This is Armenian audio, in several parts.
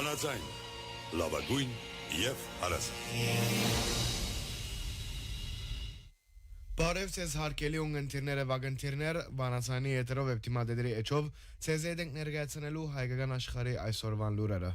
Բանաձայն, լավագույն և հարաստ։ Բարև ձեզ հարգելի ունգընտիրները վագընտիրներ, բանացանի ետրով էպտիմադեդրի էչով, ձեզ ետ ենք ներգայացնելու հայկական աշխարհի այսօրվան լուրերը։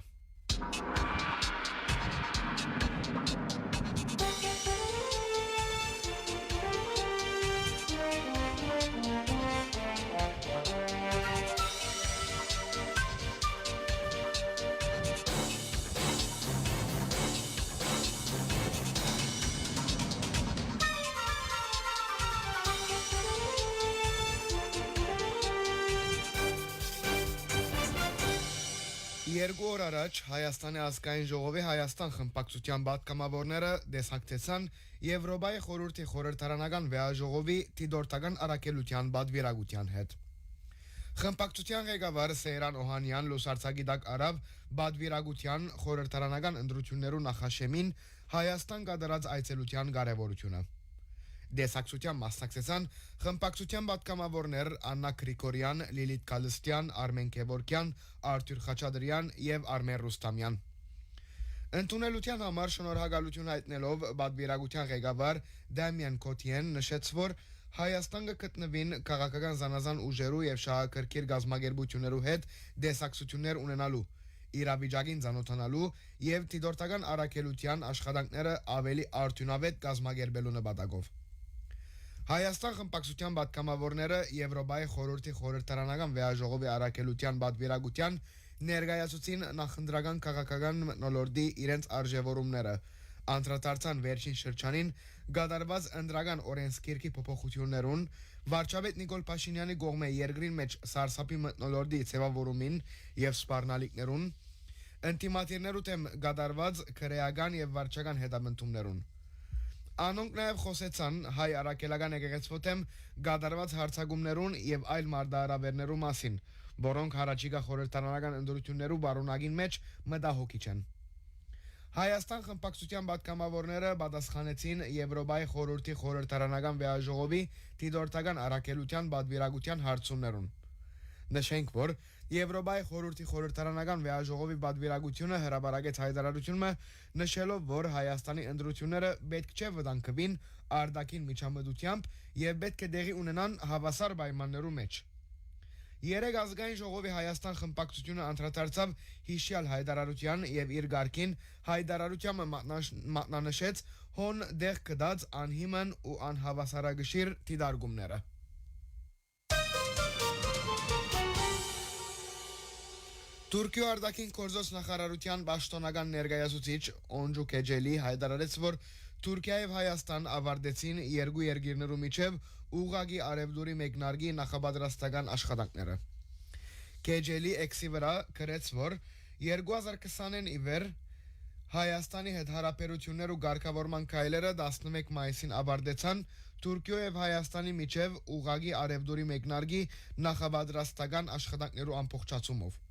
Երկու օր առաջ Հայաստանի ազգային ժողովի Հայաստան խմբակցության պատգամավորները դեսակցեցան Եվրոպայի խորհրդի խորհրդարանական վեաժողովի դիտորդական առաքելության պատվիրակության հետ։ Խմբակցության ղեկավար Սեյրան Օհանյան լուսարձակիդակ արավ պատվիրակության խորհրդարանական ընտրություններու նախաշեմին Հայաստան կատարած այցելության կարևորությունը։ Դեսակցության մասնակցեցան խմբակցության պատգամավորներ Աննա Գրիգորյան, Լիլիթ Գալստյան, Արմեն Գևորգյան, Արթուր Խաչատրյան եւ Արմեն Ռուստամյան։ Ընդունելության համար շնորհակալություն հայտնելով պատվիրակության ղեկավար Դամիան Կոթիեն նշեց, որ Հայաստանը գտնվին քաղաքական զանազան ուժերու եւ շահագրգիռ գազམ་ագերբություններու հետ դեսակցություններ ունենալու, իրավիճակին ծանոթանալու եւ դիտորդական առաքելության աշխատանքները ավելի արդյունավետ գազམ་ագերբելու նպատակով։ Հայաստան խմբակցության պատգամավորները Եվրոպայի խորհրդի խորհրդարանական վեաժողովի առաքելության պատվիրակության ներկայացուցին նախընտրական քաղաքական մթնոլորտի իրենց արժևորումները, անդրադարձան վերջին շրջանին կատարված ընտրական օրենսգիրքի փոփոխություններուն, վարչապետ Նիկոլ Փաշինյանի կողմէ երկրին մեջ սարսափի մթնոլորտի ձևավորումին եւ սպառնալիքներուն, ընտիմատիրներու դեմ կատարված քրեական եւ վարչական հետապնդումներուն։ Անոնք նաև խոսեցան հայ առաքելական եկեղեցու դեմ կատարված հարձակումներուն եւ այլ մարտահրավերներու մասին, որոնք հարաճիգա խորհրդարանական ընտրություններու բարունակին մեջ մտահոգիչ են։ Հայաստան խմբակցության պատգամավորները պատասխանեցին Եվրոպայի խորհրդի խորհրդարանական վեաժողովի դիտորդական առաքելության պատվիրակության հարցումներուն։ Նշենք, որ Եվրոպայի խորհրդի խորհրդարանական վեաժողովի պատվիրակությունը հրապարակեց հայտարարությունը նշելով, որ Հայաստանի ընտրությունները պետք չէ վտանգվին արտաքին միջամտությամբ եւ պետք է տեղի ունենան հավասար պայմաններու մեջ։ Երեք ազգային ժողովի Հայաստան խմբակցությունը անդրադարձավ հիշյալ հայտարարության եւ իր ղարքին հայտարարությանը մատնանշեց հոն դեղ կդած անհիմն ու անհավասարագշիր դիտարկումները։ Թուրքիո արտաքին գործոս նախարարության պաշտոնական ներկայացուցիչ Օնջու Քեջելի հայտարարեց, որ Թուրքիա եւ Հայաստան ավարտեցին երկու երկիրներու միջև ուղղակի արևդուրի մեկնարկի նախապատրաստական աշխատանքները։ Քեջելի էքսի վրա գրեց, որ 2020-ին ի վեր Հայաստանի հետ հարաբերություններու ղեկավարման քայլերը 11 մայիսին ավարտեցան Թուրքիո եւ Հայաստանի միջև ուղղակի արևդուրի մեկնարկի նախապատրաստական աշխատանքներու ամբողջացումով։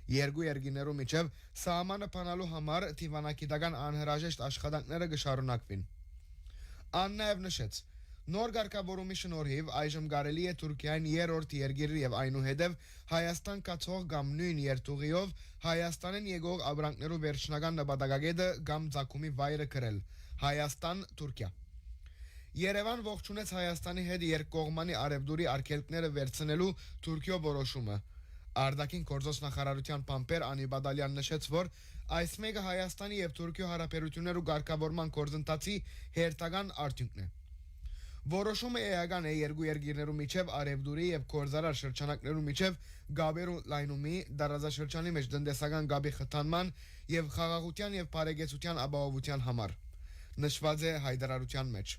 Երկու երկիներու միջև սահմանը փանալու համար դիվանագիտական անհրաժեշտ աշխատանքները կշարունակվին։ Ան նաև նշեց, նոր ղեկավարումի շնորհիվ այժմ կարելի է Թուրքիային երրորդ երկիր եւ այնուհետեւ Հայաստան կացող կամ նույն երթուղիով Հայաստանին եկող ապրանքներու վերջնական նպատակագետը կամ ցակումի վայրը գրել Հայաստան-Թուրքիա։ Երևան ողջունեց Հայաստանի հետ երկկողմանի արևդուրի արգելքները վերցնելու Թուրքիո որոշումը։ Արտաքին գործոս նախարարության փամփեր Անի Բադալյան նշեց, որ այս մեկը Հայաստանի եւ Թուրքիո հարաբերություններու ղեկավարման գործընթացի հերթական արդյունքն է։ Որոշումը էական է երկու երկիրներու միջև արևդուրի եւ կորզարար շրջանակներու միջև գաբերու լայնումի, դարաշրջանի մեջ տնտեսական գաբի խթանման եւ խաղաղության եւ բարեկեցության ապահովության համար։ Նշված է հայտարարության մեջ։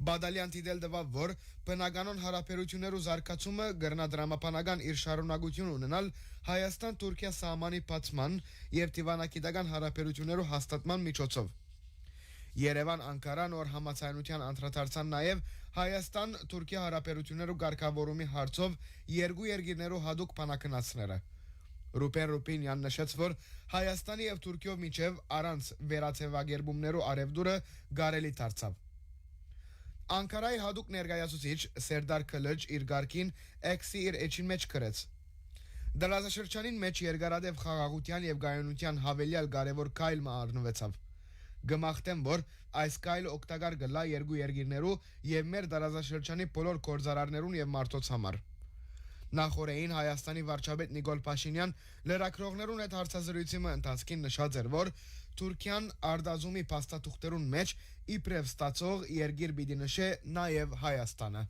Բադալյան դիտել տվավ, որ բնականon հարաբերություններու զարգացումը գրնադրամապանական իր շարունակություն ունենալ Հայաստան-Թուրքիա սահմանի բացման եւ դիվանագիտական հարաբերություններու հաստատման միջոցով։ Երևան-Անկարա նոր համաձայնության անդրադարձան նաեւ Հայաստան-Թուրքիա հարաբերություններու ղեկավարումի հարցով երկու երկիրներու հadoop բանակնացները։ Ռուպեն Ռուպինյան նշեց, որ Հայաստանի եւ Թուրքիո միջև առանց վերացեվագերբումներու արևդուրը գարելի դարձավ։ Անկարայի հadoop ներկայացուցիչ Սերդար Քլիչ իր ղարքին X-ի իր էջին մեջ գրեց. Դարաշրջանին մեջ երկարադեպ խաղաղության եւ գայունության հավելյալ կարևոր քայլ առնվեցավ։ Գմախտեմ, որ այս քայլը օգտակար գլա երկու երկիրներու եւ մեր դարաշրջանի բոլոր գործարարներուն եւ մարդոց համար։ Նախորդին Հայաստանի վարչապետ Նիկոլ Փաշինյան լրագրողներուն հետ հարցազրույցի ընթացքին նշած էր, որ Թուրքիան արդազումի փաստաթուղթերուն մեջ իբրև ստացող երկիր պիտի նշե նաեւ Հայաստանը։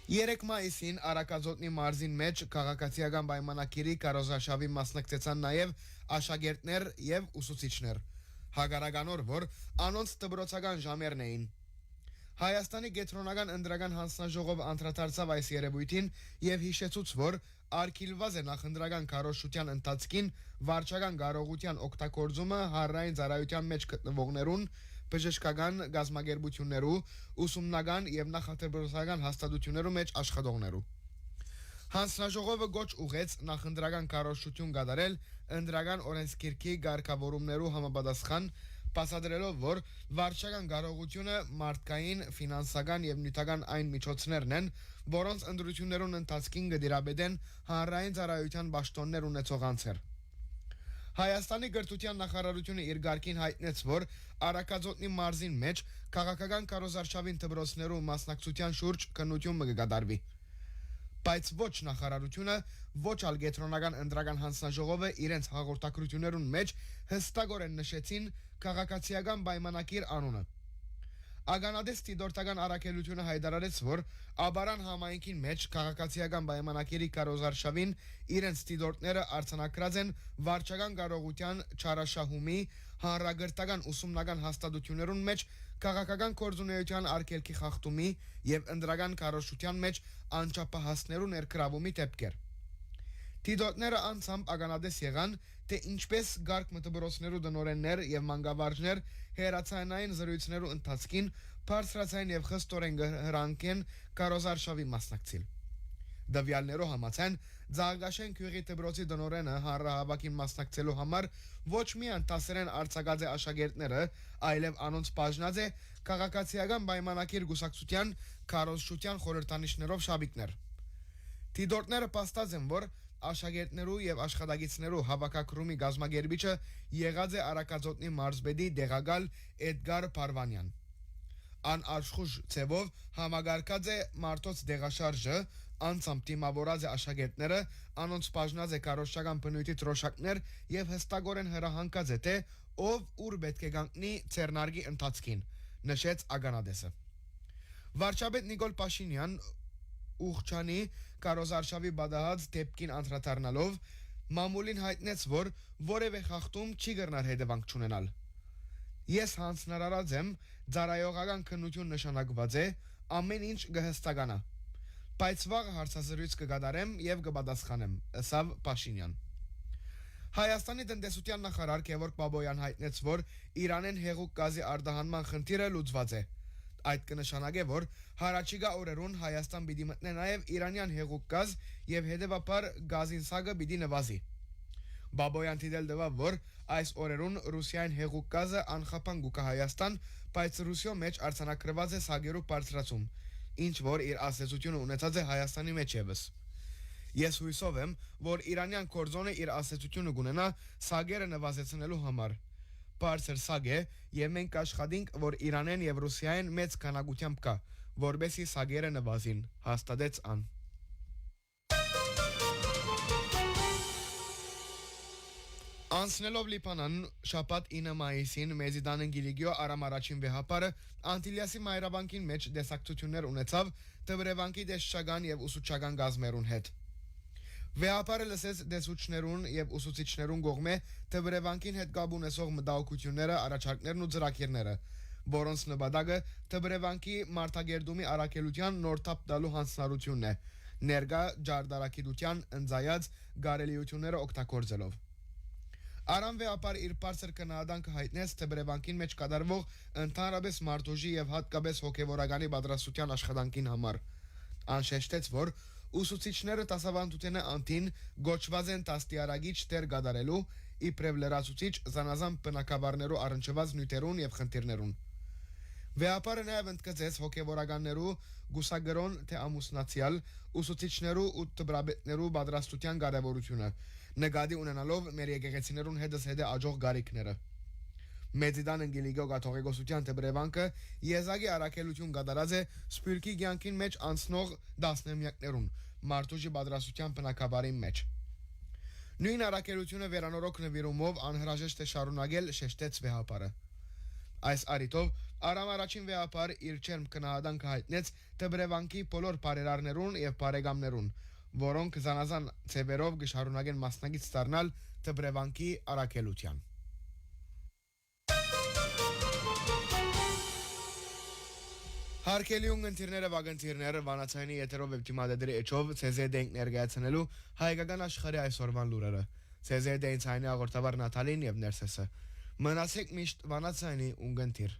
3 մայիսին Արաքածոտնի մարզին մեջ քաղաքացիական պայմանագիրի կարոզարշավի մասնակցեցան նաև աշակերտներ եւ ուսուցիչներ։ Հագարականոր, որ անոնց դպրոցական ժամերն էին։ Հայաստանի Գետրոնական ընդրական հանձնաժողով անդրադարձավ այս երևույթին եւ հիշեցուց, որ արգելված է նախընտրական քարոզչության ընթացքին վարչական կարողության օգտագործումը հանրային ծառայության մեջ գտնվողներուն բժշկական գազագերբություններու, ուսումնական եւ նախադպրոցական հաստատություններու մեջ աշխատողներու։ Հանձնաժողովը գոչ ուղեց նախընտրական քարոզչություն կատարել ընդրական օրենսգիրքի ղեկավարումներու համապատասխան, բացատրելով, որ վարչական կարողությունը մարդկային, ֆինանսական եւ նյութական այն միջոցներն են, որոնց ընդրություններուն ընթացքին կդիրապետեն հանրային ծառայության պաշտոններ ունեցող անձեր։ Հայաստանի գրթության նախարարությունը իր ղարքին հայտնեց, որ Արաքածոտնի մարզին մեջ քաղաքական քարոզարշավին դպրոցներու մասնակցության շուրջ քննություն կկատարվի։ Բայց ոչ նախարարությունը, ոչ ալ Գետրոնական ընդրական հանձնաժողովը իրենց հաղորդակցություններուն մեջ հստակորեն նշեցին քաղաքացիական պայմանագիր անունը։ Ագանադես դիտորդական առաքելությունը հայտարարեց, որ Աբարան համայնքին մեջ քաղաքացիական պայմանագիրի քարոզարշավին իրենց դիտորդները արձանագրած են վարչական կարողության չարաշահումի հանրագրթական ուսումնական հաստատություններուն մեջ քաղաքական գործունեության արգելքի խախտումի եւ ընդրական քարոզչության մեջ անչափահասներու ներգրավումի դեպքեր։ Դիտորդները անցամբ ագանադես եղան, թե ինչպես գարկ մտաբրոցներու դնորեններ եւ մանկավարժներ հերացանային զրույցներու ընթացքին բարձրացային եւ խստորեն հրանքեն քարոզարշավի մասնակցել։ Դավյալներու համաձայն Ձաղագաշեն քյուղի դպրոցի դնորենը հանրահավաքին մասնակցելու համար ոչ միայն տասերեն արձակած է աշակերտները, այլև անոնց բաժնած է քաղաքացիական պայմանագիր գուսակցության քարոզչության խորհրդանիշներով շաբիկներ։ Դիտորդները պաստած են, որ աշակերտներու եւ աշխատակիցներու հավաքակրումի գազագերբիչը եղած է Արաքածոտնի մարզպետի դեղակալ Էդգար Փարվանյան։ Անաշխուժ ցևով համագարկած է մարդոց դեղաշարժը, անցամ դիմավորած է աշակերտները, անոնց բաժնած է քարոզչական բնույթի տրոշակներ եւ հստակորեն հրահանգած է, թե ով ուր պետք է կանգնի ցերնարգի ընթացքին, նշեց ագանադեսը։ Վարչապետ Նիկոլ Փաշինյան Ուղճանի քարոզարշավի բադահած դեպքին անդրադառնալով մամուլին հայտնեց, որ որևէ խախտում չի կրնար հետևանք չունենալ։ Ես հանձնարարած եմ, ծառայողական քննություն նշանակված է, ամեն ինչ կհստականա։ Բայց վաղ հարցազրույց կկատարեմ եւ կպատասխանեմ, ըսավ Փաշինյան։ Հայաստանի տնտեսության նախարար Գևորգ Բաբոյան հայտնեց, որ Իրանեն հեղուկ գազի արտահանման խնդիրը լուծված է։ Այդ կնշանակե, որ հարաճիգա օրերուն Հայաստան պիտի մտնե նաև իրանյան հեղուկ գազ եւ հետեւաբար գազին սագը պիտի նվազի։ Բաբոյան դիտել դվա, որ այս օրերուն Ռուսիան հեղուկ գազը անխափան գուկա Հայաստան, բայց Ռուսիո մեջ արձանագրված է սագերու բարձրացում, ինչ որ իր ասացությունը ունեցած է Հայաստանի մեջ եւս։ Ես հույսով եմ, որ իրանյան կորձոնը իր ասացությունը կունենա սագերը նվազեցնելու համար։ Բարձր սագ է եւ մենք աշխատենք, որ Իրանեն եւ Ռուսիային մեծ քանակությամբ կա, որբեսի սագերը նվազին, հաստատեց ան։ Անցնելով Լիբանան, շաբաթ 9 մայիսին Մեզիդանեն Գիլիգիո Արամ առաջին վեհապարը Անտիլիասի մայրաբանկին մեջ դեսակցություններ ունեցավ Տվրևանկի դեսչական եւ ուսուցչական գազմերուն հետ։ Վեհապարը լսեց դեսուչներուն եւ ուսուցիչներուն կողմէ Տվրևանկին հետ կապ ունեցող մտահոգությունները, առաջարկներն ու ծրագիրները, որոնց նպատակը Տվրևանկի մարտագերդումի առաքելության նոր թափ տալու հանձնարարությունն է, ներկա ջարդարակիդության ընձայած գարելիությունները օգտագործելով։ Արամ վեհապարը իր բարձր քննադանքը հայտնեց Տվրևանկին մեջ կատարվող ընդհանրապես մարդուժի եւ հատկապես հոգեվորականի պատրաստության աշխատանքին համար։ Անշեշտեց, որ ուսուցիչները դասավանդության անտին գոչված են տաստիարագիչ դեր կատարելու իբրև լրացուցիչ զանազան բնակավարներու առնչված նյութերուն եւ խնդիրներուն։ Վեապարը նաև ընդգծեց հոգևորականներու գուսագրոն թե ամուսնացիալ ուսուցիչներու ու տբրաբետներու պատրաստության կարևորությունը նկատի ունենալով մեր եկեղեցիներուն հետը աջող գարիքները Մեծիդան ընկիլիգո կաթողիկոսության տբրևանքը եզակի առաքելություն կատարած է սպիրկի կյանքին մեջ անցնող դասնամյակներուն մարդուժի պատրաստության բնակավարի մեջ Նույն առաքելությունը վերանորոգ նվիրումով անհրաժեշտ է շարունակել շեշտեց Վեապարը Այս արիտով Արամ առաջին վեապար իր չերմ կնահատան կհայտնեց տբրևանքի բոլոր բարերարներուն եւ բարեկամներուն, որոնք զանազան ծևերով գշարունակեն մասնակից դառնալ տբրևանքի առաքելության։ Հարկելի ունգընթիրները վագընթիրները վանացայինի եթերով վեպտիմադեդրի էչով CZD-ենք ներգայացնելու հայկական աշխարհի այսօրվան լուրերը։ CZD-ին ցայնի աղորդավար Նաթալին եւ Ներսեսը։ Մնացեք միշտ վանացայինի ունգընթիր։